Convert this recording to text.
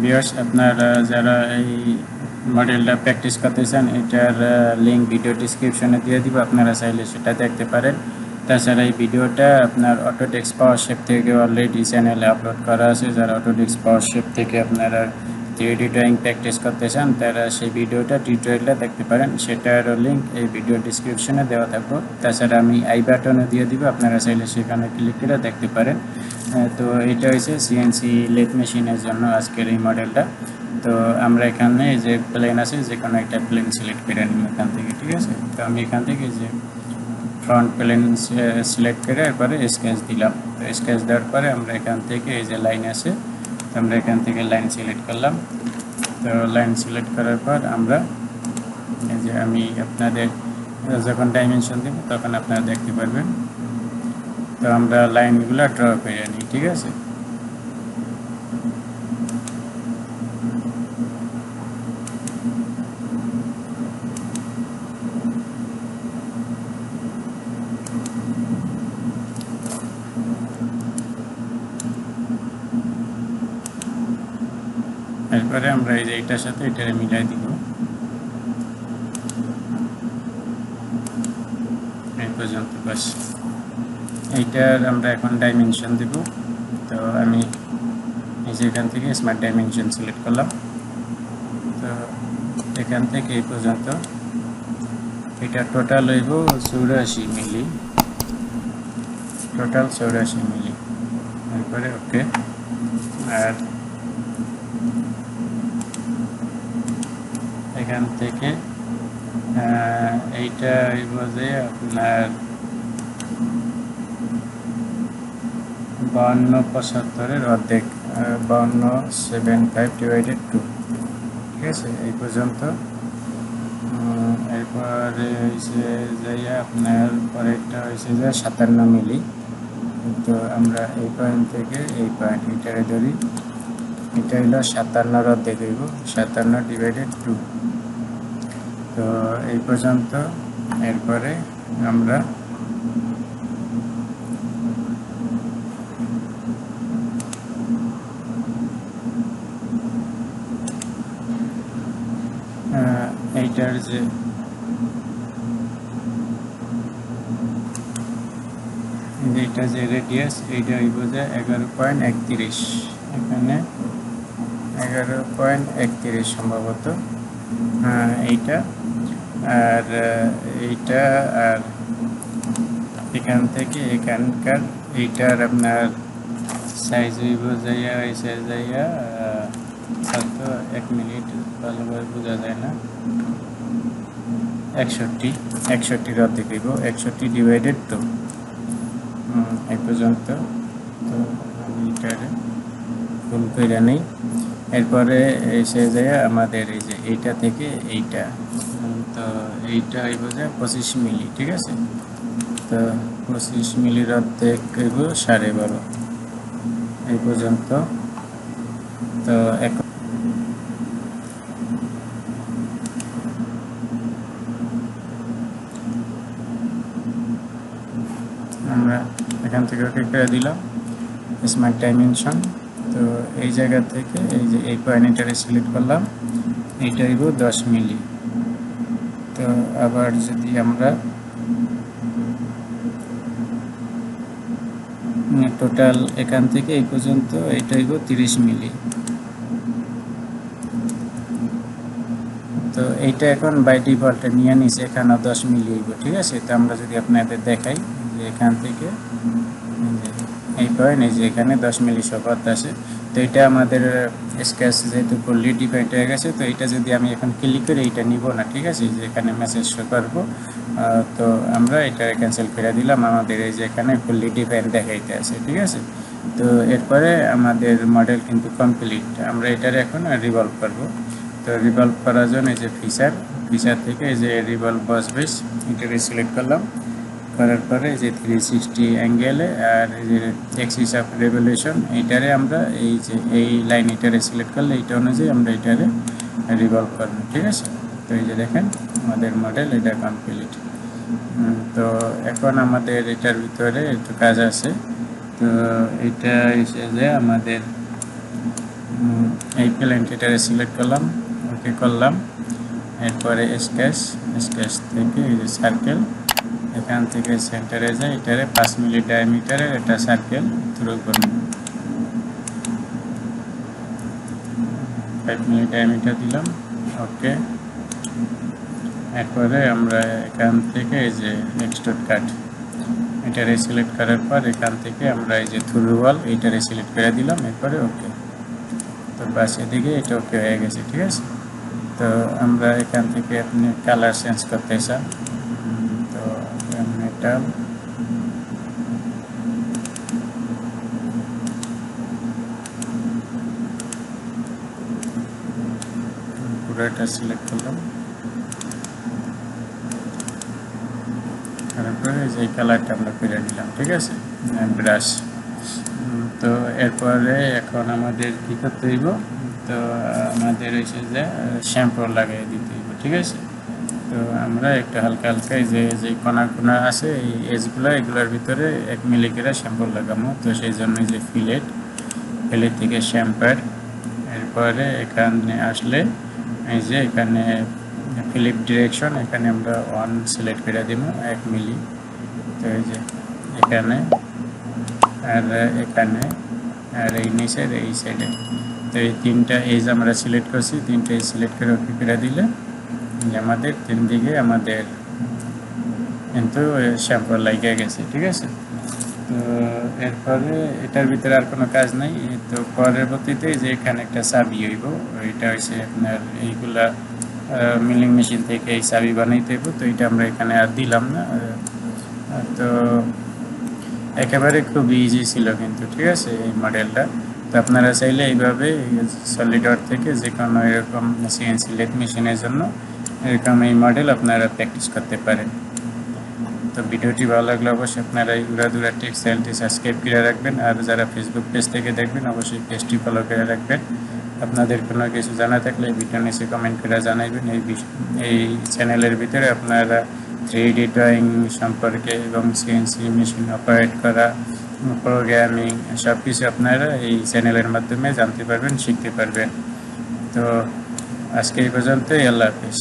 Viewers আপনারা যারা এই মডেলটা প্র্যাকটিস করতে চান এটার লিঙ্ক ভিডিও ডেসক্রিপশনে দিয়ে দিব, আপনারা চাইলে সেটা দেখতে পারেন। তাছাড়া এই ভিডিওটা আপনার অটোডেস্ক পাওয়ারশেপ থেকে অলরেডি চ্যানেলে আপলোড করা আছে। যারা অটোডেস্ক পাওয়ারশেপ থেকে আপনারা 3D ড্রয়িং প্র্যাকটিস করতে চান তারা সেই ভিডিওটা টিউটোরিয়ালটা দেখতে পারেন, সেটার লিঙ্ক এই ভিডিও ডেসক্রিপশনে দেওয়া থাকবে। তাছাড়া আমি আই বাটনে দিয়ে দিব, আপনারা চাইলে সেখানে ক্লিক করে দেখতে পারেন। তো এটা হচ্ছে সিএনসি লেথ মেশিনের জন্য আজকের এই মডেলটা। তো আমরা এখানে যে প্লেন আছে যে কোনো একটা প্লেন সিলেক্ট করে নিব এখান থেকে, ঠিক আছে। তো আমি এখান থেকে যে ফ্রন্ট প্লেন সিলেক্ট করে এরপরে স্কেচ দিলাম। তো স্কেচ দেওয়ার পরে আমরা এখান থেকে এই যে লাইন আছে, তো আমরা এখান থেকে লাইন সিলেক্ট করলাম। তো লাইন সিলেক্ট করার পর আমরা এই যে আমি আপনাদের যখন ডাইমেনশন দেব তখন আপনারা দেখতে পারবেন। তো আমরা লাইনগুলো ড্র করে নিই, ঠিক আছে। এরপরে আমরা এই যে এটার সাথে এটারে মিলাই দিব এই পর্যন্ত, বাস। এইটার আমরা এখন ডাইমেনশন দেব। তো আমি এই যে এখান থেকে স্মার্ট ডাইমেনশন সিলেক্ট করলাম। তো এখান থেকে এই পর্যন্ত এটা টোটাল হইব 84 মিলি, টোটাল 84 মিলি। এরপরে ওকে। আর এখান থেকে এইটা হইব যে আপনার 5275 অর্ধেক, 5275/2, ঠিক আছে, এই পর্যন্ত। এরপরে হয়েছে যাইয়া আপনার পরেরটা হয়েছে যে 57 মিলি। তো আমরা এই পয়েন্ট থেকে এই পয়েন্ট এটারে ধরি, এটা হলো 57 অর্ধেক হইব, 57/2। তো এই পর্যন্ত। এরপরে আমরা এইটার যে এইটা যে রেডিয়াস এইটা হইব যে 11.31, এখানে 11.31 সম্ভবত, এইটা। আর এইটা আর এখান থেকে এখানকার এইটার আপনার সাইজ হইব যাইয়া হয়েছে যাইয়া কত, 1 মিনিট ভালোভাবে বোঝা যায় না, 61 অর্ধেক হইব, 61/2 এই পর্যন্ত। তো আমি এটারে ফুল করে নিই। এরপরে এসে যায় আমাদের এই যে এইটা থেকে এইটা, তো এইটা হইব যে 25 মিলি, ঠিক আছে। তো 25 মিলির অর্ধেক হইব 12.5 এই পর্যন্ত। তো এখন আমরা এখান থেকে ওকে করে দিলাম স্মার্ট ডাইমেনশন। তো এই জায়গা থেকে এই যে এই পয়েন্টটারে সিলেক্ট করলাম, এইটা হইব 10 মিলি। তো আবার যদি আমরা টোটাল এখান থেকে এই পর্যন্ত এইটা হইব 30 মিলি। তো এইটা এখন বাই ডিফল্টে নিয়ে নিছে, এখানে 10 মিলি হইব, ঠিক আছে। তো আমরা যদি আপনাদের দেখাই যে এখান থেকে এই পয়েন্ট এই যে এখানে 10 মিলি শো করতেছে। তো এটা আমাদের স্কেচ যেহেতু ফুললি ডিফাইন্ড হয়ে গেছে, তো এটা যদি আমি এখন ক্লিক করে এইটা নিব না, ঠিক আছে, যে এখানে মেসেজ শো করবো। তো আমরা এটা ক্যান্সেল করে দিলাম, আমাদের এই যে এখানে ফুললি ডিফাইন্ড দেখাইতে আছে, ঠিক আছে। তো এরপরে আমাদের মডেল কিন্তু কমপ্লিট। আমরা এটার এখন রিভলভ করব। তো রিভলভ করার জন্য এই যে ফিচার থেকে এই যে রিভলভ বস বেস এটাকে সিলেক্ট করলাম, করার পরে যে 360 অ্যাঙ্গেলে আর এই যে এক্সিস অফ রেভলিউশন এইটারে আমরা এই যে এই লাইন এটারে সিলেক্ট করলে এইটা অনুযায়ী আমরা এটারে রিভলভ করব, ঠিক আছে। তো এই যে দেখেন আমাদের মডেল এটা কমপ্লিট। তো এখন আমাদের এটার ভিতরে একটু কাজ আছে। তো এটা এসে যে আমাদের এই প্লেন এটারে সিলেক্ট করলাম, ওকে করলাম। এরপরে স্কেচ থেকে এই যে সার্কেল, এখান থেকে সেন্টারে যায়, এটারে 5 মিলি ডায়ামিটারের একটা সার্কেল থ্রু করব। 5 মিলি ডায়ামিটার দিলাম, ওকে। এরপরে আমরা এখান থেকে এই যে এক্সট্রুড কাট এটারে সিলেক্ট করার পর এখান থেকে আমরা এই যে থ্রু ওয়াল এইটারে সিলেক্ট করে দিলাম, এরপরে ওকে। তো বাস এদিকে এটা ওকে হয়ে গেছে, ঠিক আছে। তো আমরা এখান থেকে আপনি কালার চেঞ্জ করতে চান, তো মেটাল পুরোটা সিলেক্ট করলাম, তারপরে যে কালারটা আমরা করে দিলাম, ঠিক আছে, ব্রাশ। তো এরপরে এখন আমাদের কী করতে হইব, তো আমাদের এসে যে শ্যাম্পু লাগিয়ে দিতে হইব, ঠিক আছে। তো আমরা একটু হালকা হালকা এই যে কণা আছে এই এগুলোর ভিতরে 1 মিলি করে শ্যাম্পু লাগাবো। তো সেই জন্য যে ফিলেট থেকে শ্যাম্পার, এরপরে এখানে আসলে এই যে এখানে ফিলিপ ডিরেকশন, এখানে আমরা 1 সিলেক্ট করে দিব, 1 মিলি। তো এই যে এখানে আর এখানে আর এই নিচের এই সাইডে, তো এই 3টা এজ আমরা সিলেক্ট করছি, 3টা এজ সিলেক্ট করে ওকে করে দিলে আমাদের 3 দিকে আমাদের কিন্তু শ্যাম্পু লাগিয়ে গেছে, ঠিক আছে। তো এরপরে এটার ভিতরে আর কোনো কাজ নাই। তো পরবর্তীতে যে এখানে একটা চাবি হইব, এটা হচ্ছে আপনার এইগুলা মিলিং মেশিন থেকে এই চাবি বানাইতে হইব। তো এটা আমরা এখানে আর দিলাম না। তো একেবারে খুব ইজি ছিল কিন্তু, ঠিক আছে, এই মডেলটা। তো আপনারা চাইলে এইভাবে সলিডওয়ার্ক থেকে যে কোনো এরকম সিএনসি লেথ মেশিনের জন্য এরকম এই মডেল আপনারা প্র্যাকটিস করতে পারেন। তো ভিডিওটি ভালো লাগলে অবশ্যই আপনারা এই উড়াদুরা টেক চ্যানেলটি সাবস্ক্রাইব করে রাখবেন, আর যারা ফেসবুক পেজ থেকে দেখবেন অবশ্যই পেজটি ফলো করে রাখবেন। আপনাদের কোনো কিছু জানা থাকলে ভিডিও নিচে কমেন্ট করে জানাবেন। এই চ্যানেলের ভিতরে আপনারা 3D ড্রয়িং সম্পর্কে এবং সিএনসি মেশিন অপারেট করা, প্রোগ্রামিং সব কিছু আপনারা এই চ্যানেলের মাধ্যমে জানতে পারবেন, শিখতে পারবেন। তো আজকে এই পর্যন্তই, আল্লাহ হাফেজ।